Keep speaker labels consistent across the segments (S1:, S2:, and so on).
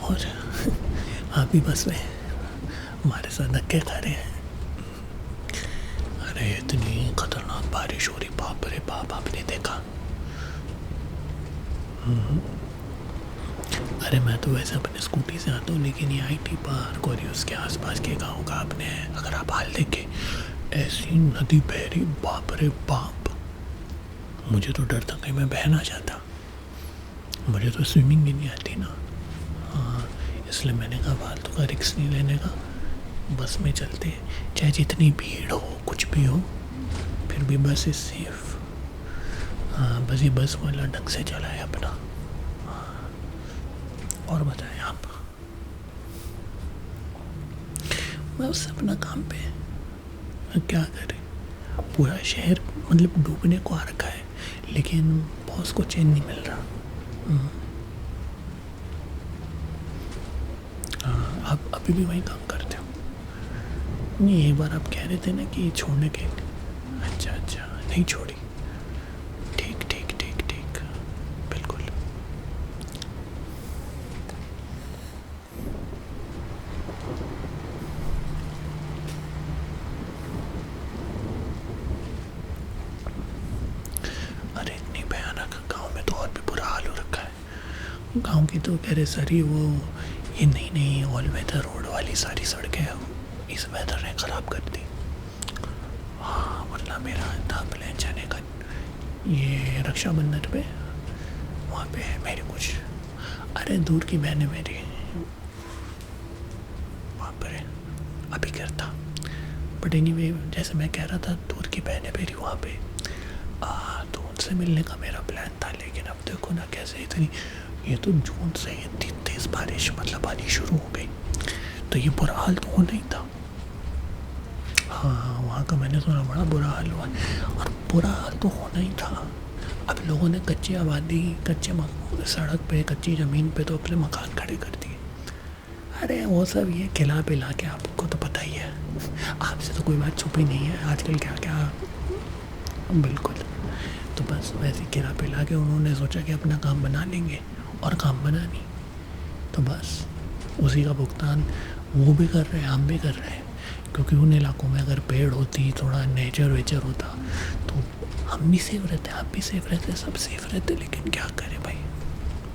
S1: और आप ही बस में हमारे साथ धक्के खा रहे हैं। अरे इतनी खतरनाक बारिश हो रही, बाप रे बाप, आपने देखा? अरे मैं तो वैसे अपने स्कूटी से आता हूँ, लेकिन ये IIT पार्क और ये उसके आसपास के गाँव का आपने अगर आप हाल देखे, ऐसी नदी बह रही, बाप रे बाप। मुझे तो डर था कहीं मैं बह ना जाता, मुझे तो स्विमिंग भी नहीं आती ना। हाँ, इसलिए मैंने कहा फालतू का रिस्क नहीं लेने का, बस में चलते हैं, चाहे जितनी भीड़ हो कुछ भी हो, फिर भी बस इज सेफ। हाँ, बस ये बस वाला ढंग से चला है अपना। हाँ, और बताएं आप? बस अपना काम पे, क्या करें, पूरा शहर मतलब डूबने को आ रखा है, लेकिन बॉस को चैन नहीं मिल रहा। हाँ, आप अभी भी वही काम करते हो? नहीं, एक बार आप कह रहे थे ना कि छोड़ने के। अच्छा अच्छा, नहीं छोड़ी। ठीक ठीक ठीक ठीक, बिल्कुल। अरे इतनी भयानक, गांव में तो और भी बुरा हाल हो रखा है। गांव की तो कह रहे सारी वो ये नई नई ऑल वेदर रोड वाली सारी सड़कें इस वेदर ने ख़राब कर दी। हाँ, वरना मेरा था प्लान जाने का ये रक्षाबंधन पे, वहाँ पे है मेरी कुछ, अरे दूर की बहन है मेरी, वहाँ पर है अभी करता। बट एनीवे, जैसे मैं कह रहा था, दूर की बहन है मेरी वहाँ पे, तो उनसे मिलने का मेरा प्लान था। लेकिन अब देखो ना कैसे इतनी, ये तो जून से इतनी तेज़ बारिश मतलब आनी शुरू हो गई, तो ये बुरा हाल तो होना ही था। हाँ, वहाँ का मैंने सुना बड़ा बुरा हाल हुआ, और बुरा हाल तो होना ही था। अब लोगों ने कच्ची आबादी, कच्चे सड़क पे, कच्ची ज़मीन पे तो अपने मकान खड़े कर दिए। अरे वो सब ये खिला पिला के, आपको तो पता ही है, आपसे तो कोई बात छुपी नहीं है आजकल क्या क्या। बिल्कुल, तो बस वैसे खिला पिला के उन्होंने सोचा कि अपना काम बना लेंगे, और काम बना नहीं, तो बस उसी का भुगतान वो भी कर रहे हैं, हम भी कर रहे हैं। क्योंकि उन इलाकों में अगर पेड़ होती, थोड़ा नेचर वेचर होता, तो हम भी सेफ रहते, आप भी सेफ रहते, सब सेफ रहते। लेकिन क्या करें भाई,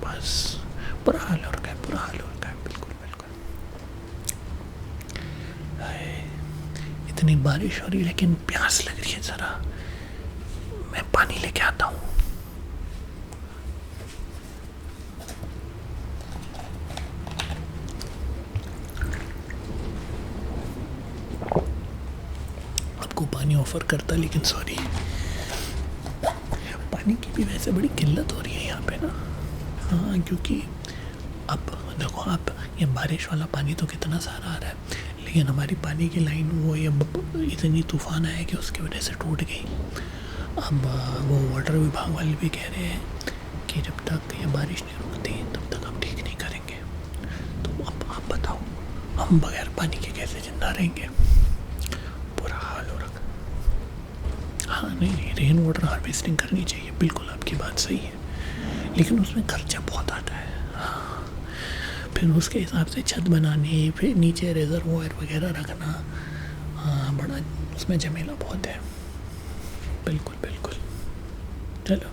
S1: बस बुरा हाल हो रखा है, बुरा हाल हो रखा है, बिल्कुल बिल्कुल। इतनी बारिश हो रही, लेकिन प्यास लग रही है ज़रा, मैं पानी लेके आता हूँ। आपको पानी ऑफर करता, लेकिन सॉरी, पानी की भी वैसे बड़ी किल्लत हो रही है यहाँ पे ना। हाँ, क्योंकि अब देखो आप, ये बारिश वाला पानी तो कितना सारा आ रहा है, लेकिन हमारी पानी की लाइन वो ये इतनी तूफान आया कि उसकी वजह से टूट गई। अब वो वाटर विभाग वाले भी कह रहे हैं कि जब तक ये बारिश नहीं रुकती तब तक हम ठीक नहीं करेंगे। तो अब आप बताओ, हम बगैर पानी के कैसे जिंदा रहेंगे? बुरा हाल हो रखा। हाँ नहीं, रेन वाटर हार्वेस्टिंग करनी चाहिए, बिल्कुल आपकी बात सही है, लेकिन उसमें खर्चा बहुत आता है। हाँ, फिर उसके हिसाब से छत बनानी, फिर नीचे रिजर्वोयर वगैरह रखना, हाँ बड़ा उसमें झमेला बहुत है। बिल्कुल बिल्कुल। चलो,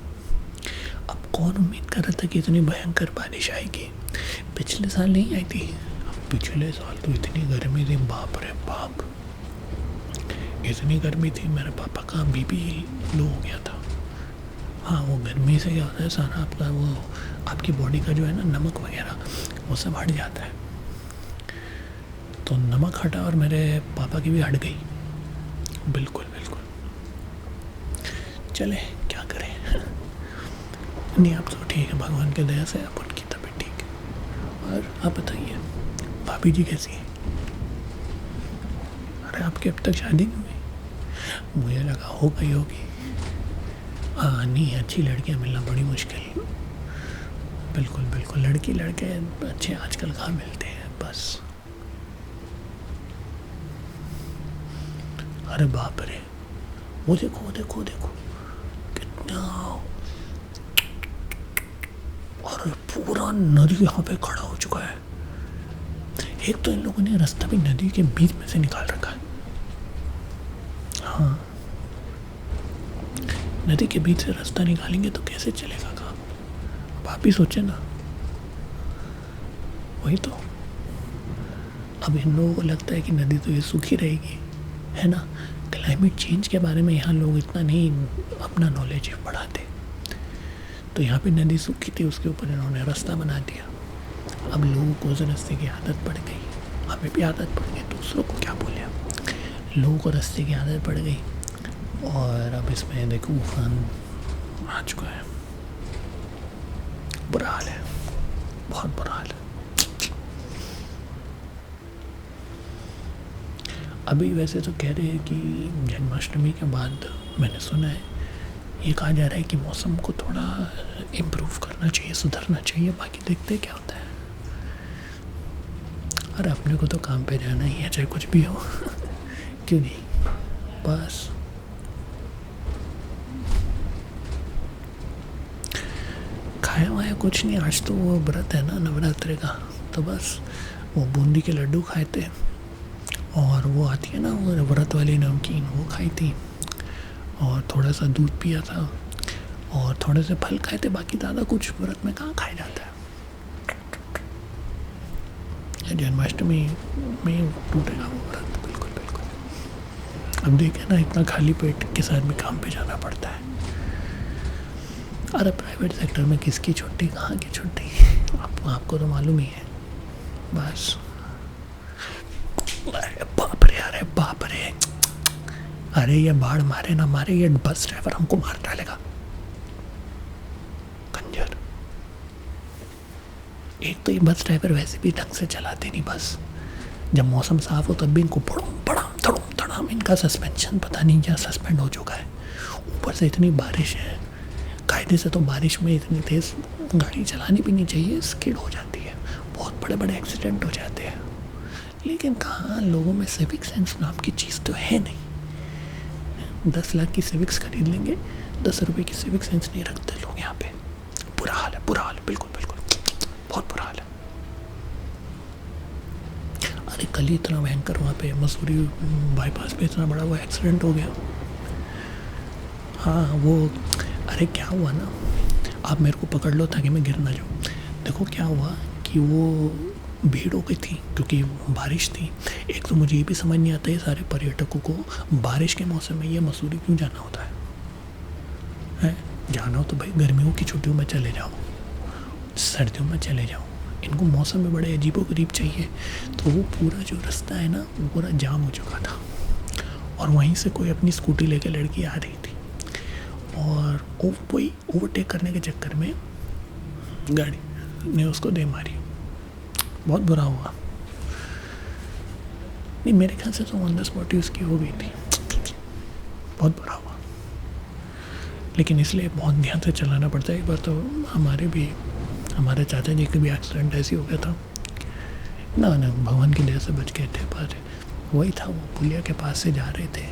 S1: अब कौन उम्मीद कर रहा था कि इतनी भयंकर बारिश आएगी? पिछले साल नहीं आई थी। पिछले साल तो इतनी गर्मी थी, बाप रे बाप, इतनी गर्मी थी, मेरे पापा का बीपी लो हो गया था। हाँ, वो गर्मी से क्या होता है, सारा आपका वो आपकी बॉडी का जो है ना नमक वगैरह, वो सब हट जाता है। तो नमक हटा और मेरे पापा की भी हट गई। बिल्कुल बिल्कुल। चले, क्या करें। नहीं, आप तो ठीक है, भगवान की दया से आप उनकी तबीयत ठीक है। और आप बताइए, भाभी जी कैसी है? अरे आपकी अब तक शादी नहीं हुई? मुझे लगा हो गई होगी। हाँ नहीं, अच्छी लड़कियाँ मिलना बड़ी मुश्किल। बिल्कुल बिल्कुल, लड़की लड़के अच्छे आजकल कहाँ मिलते हैं, बस। अरे बाप रे, वो देखो वो देखो देखो कितना, और पूरा नदी यहाँ पे खड़ा हो चुका है। एक तो इन लोगों ने रास्ता भी नदी के बीच में से निकाल रखा है। हाँ, नदी के बीच से रास्ता निकालेंगे तो कैसे चलेगा काम? अब आप ही सोचे ना। वही तो, अब इन लोगों को लगता है कि नदी तो ये सूखी रहेगी, है ना। क्लाइमेट चेंज के बारे में यहाँ लोग इतना नहीं अपना नॉलेज बढ़ाते। तो यहाँ पे नदी सूखी थी, उसके ऊपर इन्होंने रास्ता बना दिया। अब लोगों को उस रास्ते की आदत पड़ गई, हमें भी आदत पड़ गई, दूसरों को क्या बोले। अब लोगों को रास्ते की आदत पड़ गई और अब इसमें देखो उफान आ चुका है। बुरा हाल है, बहुत बुरा हाल है। अभी वैसे तो कह रहे हैं कि जन्माष्टमी के बाद मैंने सुना है ये कहा जा रहा है कि मौसम को थोड़ा इम्प्रूव करना चाहिए, सुधरना चाहिए। बाकी देखते क्या होता है। अरे अपने को तो काम पे जाना ही है, चाहे कुछ भी हो। क्यों नहीं, बस खाया वाया कुछ नहीं। आज तो वो व्रत है ना नवरात्रि का, तो बस वो बूंदी के लड्डू खाए थे और वो आती है ना वो व्रत वाली नमकीन, वो खाई थी और थोड़ा सा दूध पिया था और थोड़े से फल खाए थे। बाकी ज़्यादा कुछ व्रत में कहाँ खाया जाता है। जन्माष्टमी में टूटेगा वो व्रत, बिल्कुल बिल्कुल। अब देखे ना, इतना खाली पेट के साथ भी काम पे जाना पड़ता है। अरे प्राइवेट सेक्टर में किसकी छुट्टी, कहाँ की छुट्टी, आपको तो मालूम ही है। बस अरे बाप रे, अरे बाप रे, अरे ये बाढ़ मारे ना मारे, ये बस ड्राइवर हमको मार डालेगा। कंजर, एक तो ये बस ड्राइवर वैसे भी ढंग से चलाते नहीं बस। जब मौसम साफ हो तब भी इनको बड़म बड़म धड़म धड़म, इनका सस्पेंशन पता नहीं क्या सस्पेंड हो चुका है। ऊपर से इतनी बारिश है, कायदे से तो बारिश में इतनी तेज़ गाड़ी चलानी भी नहीं चाहिए, स्किड हो जाती है, बहुत बड़े बड़े एक्सीडेंट हो जाते हैं। लेकिन कहाँ लोगों में सिविक सेंस नाम की चीज़ तो है नहीं। 10 लाख की सिविक्स खरीद लेंगे, 10 रुपए की सिविक सेंस नहीं रखते लोग यहाँ पे। बुरा हाल है, बुरा हाल है, बिल्कुल बिल्कुल, बहुत बुरा हाल है। अरे कल ही इतना भयंकर वहाँ पे मसूरी बाईपास पे इतना बड़ा वो एक्सीडेंट हो गया। हाँ वो, अरे क्या हुआ ना, आप मेरे को पकड़ लो ताकि मैं गिर ना जाऊँ। देखो क्या हुआ कि वो भीड़ हो गई थी क्योंकि बारिश थी। एक तो मुझे ये भी समझ नहीं आता है सारे पर्यटकों को बारिश के मौसम में ये मसूरी क्यों जाना होता है? जाना हो तो भाई गर्मियों की छुट्टियों में चले जाओ, सर्दियों में चले जाओ। इनको मौसम में बड़े अजीबोगरीब चाहिए। तो वो पूरा जो रास्ता है ना वो पूरा जाम हो चुका था और वहीं से कोई अपनी स्कूटी लेके लड़की आ रही थी और कोई ओवरटेक करने के चक्कर में गाड़ी ने उसको दे मारी। बहुत बुरा हुआ। नहीं मेरे ख्याल से तो ऑन द स्पॉट ही उसकी हो गई थी। बहुत बुरा हुआ, लेकिन इसलिए बहुत ध्यान से चलाना पड़ता है। एक बार तो हमारे चाचा जी का भी एक्सीडेंट ऐसे हो गया था ना भगवान की दया से बच गए थे। पर वही था, वो पुलिया के पास से जा रहे थे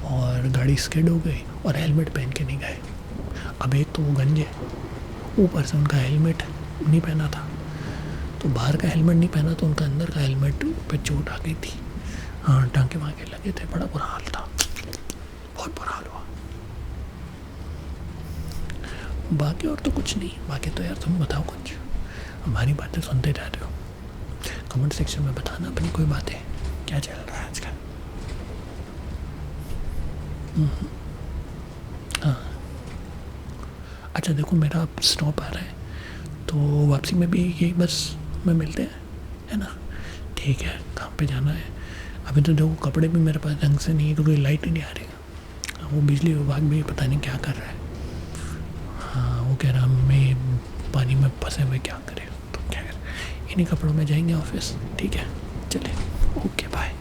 S1: और गाड़ी स्किड हो गई और हेलमेट पहन के नहीं गए। अब एक तो वो गंजे, ऊपर से उनका हेलमेट नहीं पहना था, तो बाहर का हेलमेट नहीं पहना तो उनका अंदर का हेलमेट पे चोट आ गई थी। हाँ टाँके वाँके लगे थे, बड़ा बुरा हाल था, बहुत बुरा हाल हुआ। बाकी और तो कुछ नहीं। बाकी तो यार तुम बताओ कुछ, हमारी बातें सुनते जा रहे हो। कमेंट सेक्शन में बताना अपनी कोई बातें, क्या चल रहा है आजकल। हाँ अच्छा देखो, मेरा स्टॉप आ रहा है तो वापसी में भी यही बस में मिलते हैं, है ना। ठीक है, काम पे जाना है। अभी तो देखो कपड़े भी मेरे पास ढंग से नहीं है क्योंकि लाइट ही नहीं आ रही। वो बिजली विभाग भी पता नहीं क्या कर रहा है। हाँ वो कह रहा हमें पानी में फंसे हुए क्या करें, तो क्या करें, इन्हीं कपड़ों में जाएंगे ऑफिस। ठीक है चले, ओके बाय।